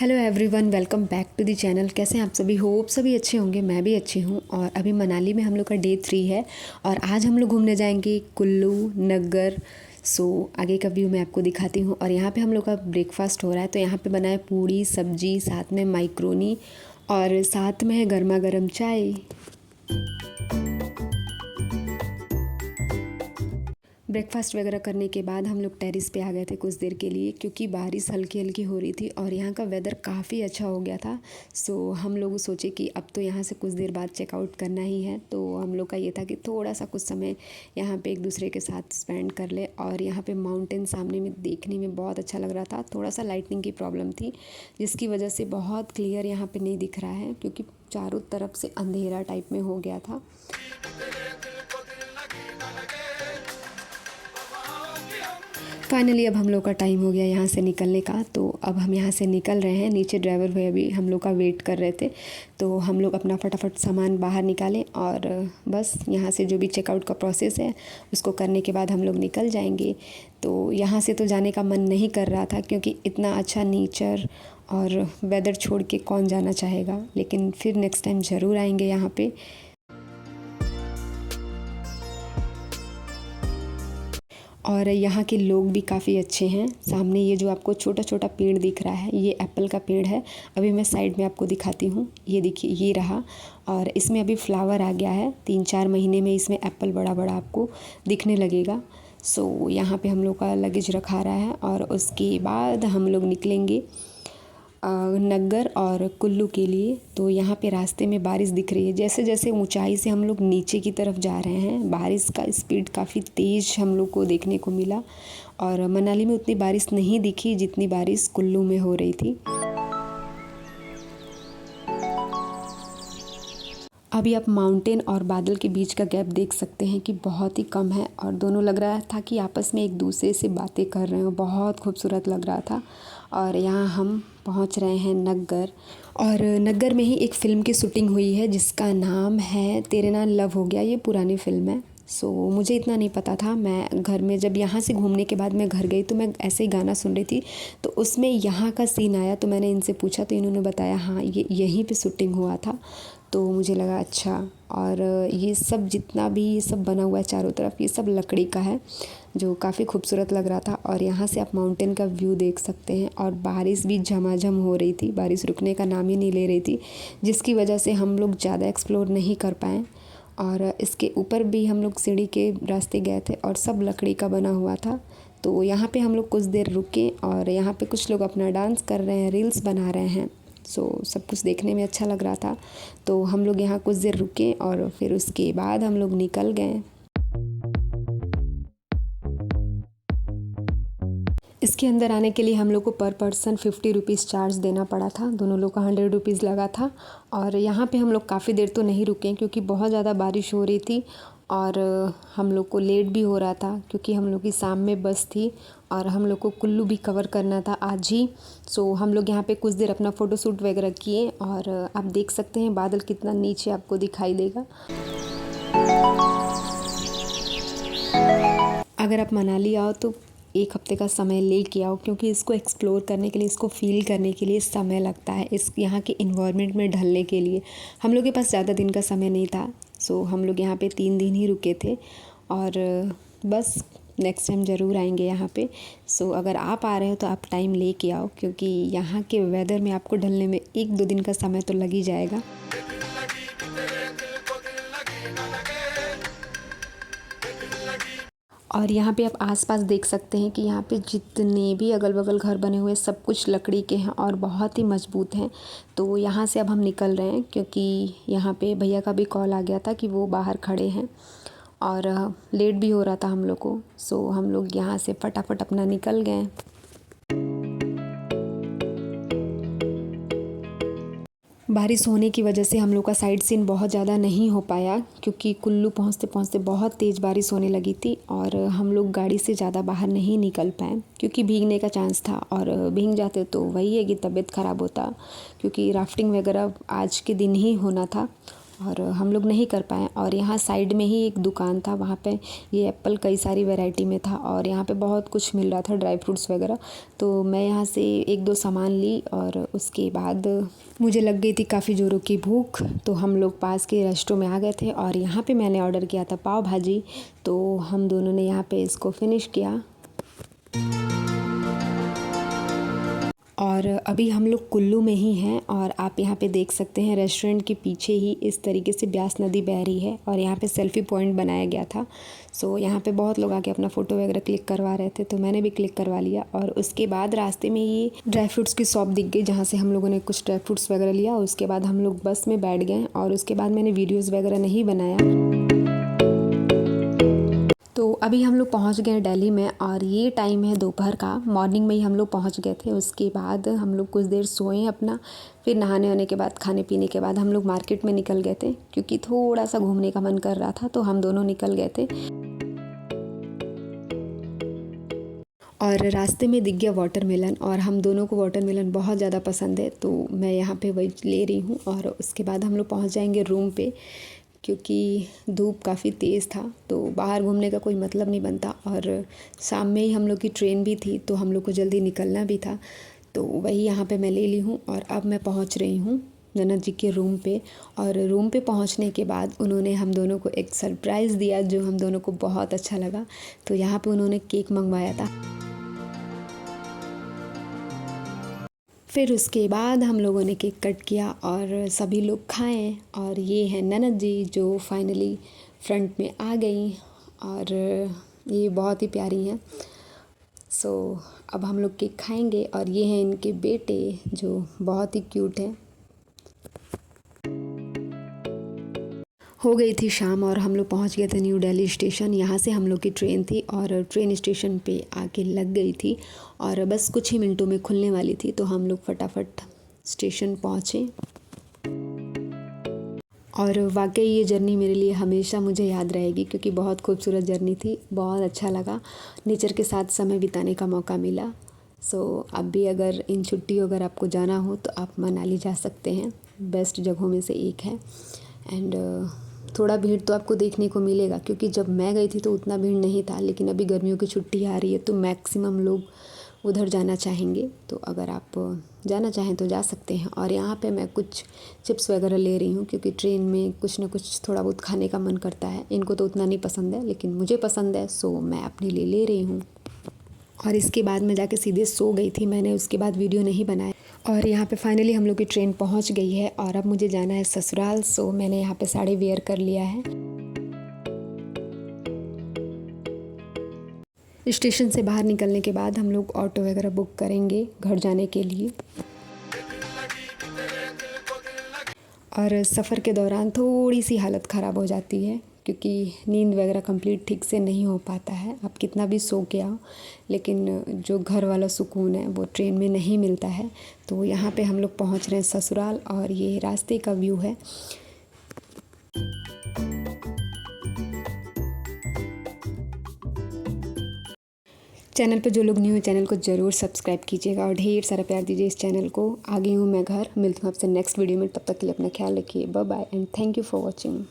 Hello everyone, welcome back to the channel. कैसे हैं आप सभी? होप सभी अच्छे होंगे। मैं भी अच्छी हूँ। और अभी मनाली में हम लोग का डे 3 है और आज हम लोग घूमने जाएंगे कुल्लू नग्गर। सो आगे का व्यू मैं आपको दिखाती हूँ। और यहाँ पे हम लोग का ब्रेकफास्ट हो रहा है। तो यहाँ पे बना है पूड़ी सब्जी, साथ में माइक्रोनी और साथ में है गर्मा गर्म चाय। ब्रेकफास्ट वगैरह करने के बाद हम लोग टेरिस पे आ गए थे कुछ देर के लिए, क्योंकि बारिश हल्की हल्की हो रही थी और यहाँ का वेदर काफ़ी अच्छा हो गया था। सो हम लोग सोचे कि अब तो यहाँ से कुछ देर बाद चेकआउट करना ही है। तो हम लोग का ये था कि थोड़ा सा कुछ समय यहाँ पे एक दूसरे के साथ स्पेंड कर ले। और यहाँ पे माउंटेन सामने में देखने में बहुत अच्छा लग रहा था। थोड़ा सा लाइटनिंग की प्रॉब्लम थी जिसकी वजह से बहुत क्लियर यहाँ पर नहीं दिख रहा है, क्योंकि चारों तरफ से अंधेरा टाइप में हो गया था। फाइनली अब हम लोग का टाइम हो गया यहाँ से निकलने का। तो अब हम यहाँ से निकल रहे हैं। नीचे ड्राइवर भैया भी हम लोग का वेट कर रहे थे। तो हम लोग अपना फटाफट सामान बाहर निकालें और बस यहाँ से जो भी चेकआउट का प्रोसेस है उसको करने के बाद हम लोग निकल जाएंगे। तो यहाँ से तो जाने का मन नहीं कर रहा था, क्योंकि इतना अच्छा नेचर और वेदर छोड़ के कौन जाना चाहेगा। लेकिन फिर नेक्स्ट टाइम ज़रूर आएंगे यहाँ पे। और यहाँ के लोग भी काफ़ी अच्छे हैं। सामने ये जो आपको छोटा छोटा पेड़ दिख रहा है, ये एप्पल का पेड़ है। अभी मैं साइड में आपको दिखाती हूँ। ये देखिए, ये रहा। और इसमें अभी फ्लावर आ गया है। 3-4 महीने में इसमें एप्पल बड़ा बड़ा आपको दिखने लगेगा। सो यहाँ पे हम लोग का लगेज रखा रहा है और उसके बाद हम लोग निकलेंगे नग्गर और कुल्लू के लिए। तो यहाँ पे रास्ते में बारिश दिख रही है। जैसे जैसे ऊंचाई से हम लोग नीचे की तरफ जा रहे हैं, बारिश का स्पीड काफ़ी तेज़ हम लोग को देखने को मिला। और मनाली में उतनी बारिश नहीं दिखी जितनी बारिश कुल्लू में हो रही थी। अभी आप माउंटेन और बादल के बीच का गैप देख सकते हैं कि बहुत ही कम है और दोनों लग रहा था कि आपस में एक दूसरे से बातें कर रहे हो। बहुत खूबसूरत लग रहा था। और यहाँ हम पहुँच रहे हैं नग्गर। और नग्गर में ही एक फ़िल्म की शूटिंग हुई है जिसका नाम है तेरे नाल लव हो गया। ये पुरानी फ़िल्म है। सो मुझे इतना नहीं पता था। मैं घर में जब यहाँ से घूमने के बाद मैं घर गई तो मैं ऐसे ही गाना सुन रही थी, तो उसमें यहाँ का सीन आया। तो मैंने इनसे पूछा तो इन्होंने बताया हाँ, ये यहीं पे शूटिंग हुआ था। तो मुझे लगा अच्छा। और ये सब जितना भी ये सब बना हुआ है चारों तरफ, ये सब लकड़ी का है, जो काफ़ी खूबसूरत लग रहा था। और यहाँ से आप माउंटेन का व्यू देख सकते हैं। और बारिश भी झमाझम हो रही थी, बारिश रुकने का नाम ही नहीं ले रही थी, जिसकी वजह से हम लोग ज़्यादा एक्सप्लोर नहीं कर पाए। और इसके ऊपर भी हम लोग सीढ़ी के रास्ते गए थे और सब लकड़ी का बना हुआ था। तो यहाँ पे हम लोग कुछ देर रुके और यहाँ पे कुछ लोग अपना डांस कर रहे हैं, रील्स बना रहे हैं। सो सब कुछ देखने में अच्छा लग रहा था। तो हम लोग यहाँ कुछ देर रुके और फिर उसके बाद हम लोग निकल गए। इसके अंदर आने के लिए हम लोग को पर पर्सन 50 रुपीज़ चार्ज देना पड़ा था। दोनों लोग का 100 रुपीज़ लगा था। और यहाँ पे हम लोग काफ़ी देर तो नहीं रुके, क्योंकि बहुत ज़्यादा बारिश हो रही थी और हम लोग को लेट भी हो रहा था, क्योंकि हम लोग की शाम में बस थी और हम लोग को कुल्लू भी कवर करना था आज ही। सो हम लोग यहाँ पे कुछ देर अपना फ़ोटोशूट वगैरह किए। और आप देख सकते हैं बादल कितना नीचे आपको दिखाई देगा। अगर आप मनाली आओ तो 1 हफ्ते का समय ले के आओ, क्योंकि इसको एक्सप्लोर करने के लिए, इसको फ़ील करने के लिए समय लगता है, इस यहाँ के इन्वायरमेंट में ढलने के लिए। हम लोग के पास ज़्यादा दिन का समय नहीं था। सो हम लोग यहाँ पे 3 दिन ही रुके थे। और बस नेक्स्ट टाइम ज़रूर आएंगे यहाँ पे। सो अगर आप आ रहे हो तो आप टाइम ले के आओ, क्योंकि यहाँ के वेदर में आपको ढलने में 1-2 दिन का समय तो लग ही जाएगा। और यहाँ पे आप आसपास देख सकते हैं कि यहाँ पे जितने भी अगल बगल घर बने हुए सब कुछ लकड़ी के हैं और बहुत ही मजबूत हैं। तो यहाँ से अब हम निकल रहे हैं, क्योंकि यहाँ पे भैया का भी कॉल आ गया था कि वो बाहर खड़े हैं और लेट भी हो रहा था हम लोग को। सो हम लोग यहाँ से फटाफट अपना निकल गए। बारिश होने की वजह से हम लोग का साइड सीन बहुत ज़्यादा नहीं हो पाया, क्योंकि कुल्लू पहुँचते पहुँचते बहुत तेज़ बारिश होने लगी थी और हम लोग गाड़ी से ज़्यादा बाहर नहीं निकल पाए, क्योंकि भीगने का चांस था। और भीग जाते तो वही है कि तबीयत ख़राब होता, क्योंकि राफ्टिंग वगैरह आज के दिन ही होना था और हम लोग नहीं कर पाए। और यहाँ साइड में ही एक दुकान था, वहाँ पे ये एप्पल कई सारी वैरायटी में था और यहाँ पे बहुत कुछ मिल रहा था, ड्राई फ्रूट्स वगैरह। तो मैं यहाँ से 1-2 सामान ली और उसके बाद मुझे लग गई थी काफ़ी ज़ोरों की भूख, तो हम लोग पास के रेस्टोरेंट में आ गए थे और यहाँ पे मैंने ऑर्डर किया था पाव भाजी। तो हम दोनों ने यहाँ पे इसको फिनिश किया। और अभी हम लोग कुल्लू में ही हैं और आप यहाँ पे देख सकते हैं रेस्टोरेंट के पीछे ही इस तरीके से ब्यास नदी बह रही है और यहाँ पे सेल्फ़ी पॉइंट बनाया गया था। सो यहाँ पे बहुत लोग आके अपना फ़ोटो वगैरह क्लिक करवा रहे थे, तो मैंने भी क्लिक करवा लिया। और उसके बाद रास्ते में ये ड्राई फ्रूट्स की शॉप दिख गई, जहाँ से हम लोगों ने कुछ ड्राई फ्रूट्स वगैरह लिया। उसके बाद हम लोग बस में बैठ गए और उसके बाद मैंने वीडियोज़ वगैरह नहीं बनाया। तो अभी हम लोग पहुंच गए हैं दिल्ली में और ये टाइम है दोपहर का। मॉर्निंग में ही हम लोग पहुंच गए थे। उसके बाद हम लोग कुछ देर सोए अपना, फिर नहाने होने के बाद खाने पीने के बाद हम लोग मार्केट में निकल गए थे, क्योंकि थोड़ा सा घूमने का मन कर रहा था, तो हम दोनों निकल गए थे। और रास्ते में दिख गया वाटरमेलन और हम दोनों को वाटरमेलन बहुत ज़्यादा पसंद है, तो मैं यहाँ पे वही ले रही हूँ। और उसके बाद हम लोग पहुँच जाएंगे रूम पे, क्योंकि धूप काफ़ी तेज़ था, तो बाहर घूमने का कोई मतलब नहीं बनता। और शाम में ही हम लोग की ट्रेन भी थी, तो हम लोग को जल्दी निकलना भी था, तो वही यहाँ पे मैं ले ली हूँ। और अब मैं पहुँच रही हूँ ननद जी के रूम पे। और रूम पे पहुँचने के बाद उन्होंने हम दोनों को एक सरप्राइज़ दिया, जो हम दोनों को बहुत अच्छा लगा। तो यहाँ पे उन्होंने केक मंगवाया था। फिर उसके बाद हम लोगों ने केक कट किया और सभी लोग खाएं। और ये हैं ननद जी, जो फाइनली फ्रंट में आ गई और ये बहुत ही प्यारी हैं। सो अब हम लोग केक खाएंगे। और ये हैं इनके बेटे, जो बहुत ही क्यूट हैं। हो गई थी शाम और हम लोग पहुंच गए थे न्यू दिल्ली स्टेशन। यहाँ से हम लोग की ट्रेन थी और ट्रेन स्टेशन पे आके लग गई थी और बस कुछ ही मिनटों में खुलने वाली थी, तो हम लोग फटाफट स्टेशन पहुँचे। और वाकई ये जर्नी मेरे लिए हमेशा मुझे याद रहेगी, क्योंकि बहुत खूबसूरत जर्नी थी, बहुत अच्छा लगा, नेचर के साथ समय बिताने का मौका मिला। सो अब भी अगर इन छुट्टियों अगर आपको जाना हो तो आप मनाली जा सकते हैं, बेस्ट जगहों में से एक है। एंड थोड़ा भीड़ तो आपको देखने को मिलेगा, क्योंकि जब मैं गई थी तो उतना भीड़ नहीं था, लेकिन अभी गर्मियों की छुट्टी आ रही है तो मैक्सिमम लोग उधर जाना चाहेंगे। तो अगर आप जाना चाहें तो जा सकते हैं। और यहाँ पे मैं कुछ चिप्स वगैरह ले रही हूँ, क्योंकि ट्रेन में कुछ ना कुछ थोड़ा बहुत खाने का मन करता है। इनको तो उतना नहीं पसंद है, लेकिन मुझे पसंद है, सो मैं अपने लिए ले रही हूँ। और इसके बाद मैं जाके सीधे सो गई थी, मैंने उसके बाद वीडियो नहीं बनाया। और यहाँ पे फाइनली हम लोग की ट्रेन पहुँच गई है और अब मुझे जाना है ससुराल। सो मैंने यहाँ पे साड़ी वेयर कर लिया है। स्टेशन से बाहर निकलने के बाद हम लोग ऑटो वगैरह बुक करेंगे घर जाने के लिए। और सफ़र के दौरान थोड़ी सी हालत ख़राब हो जाती है, क्योंकि नींद वगैरह कंप्लीट ठीक से नहीं हो पाता है। आप कितना भी सो के आओ, लेकिन जो घर वाला सुकून है वो ट्रेन में नहीं मिलता है। तो यहाँ पे हम लोग पहुँच रहे हैं ससुराल और ये रास्ते का व्यू है। चैनल पे जो लोग न्यू हैं चैनल को ज़रूर सब्सक्राइब कीजिएगा और ढेर सारा प्यार दीजिए इस चैनल को। आ गई हूँ मैं घर, मिलती हूँ आपसे नेक्स्ट वीडियो में, तब तक के लिए अपना ख्याल रखिए। Bye bye and thank you for watching.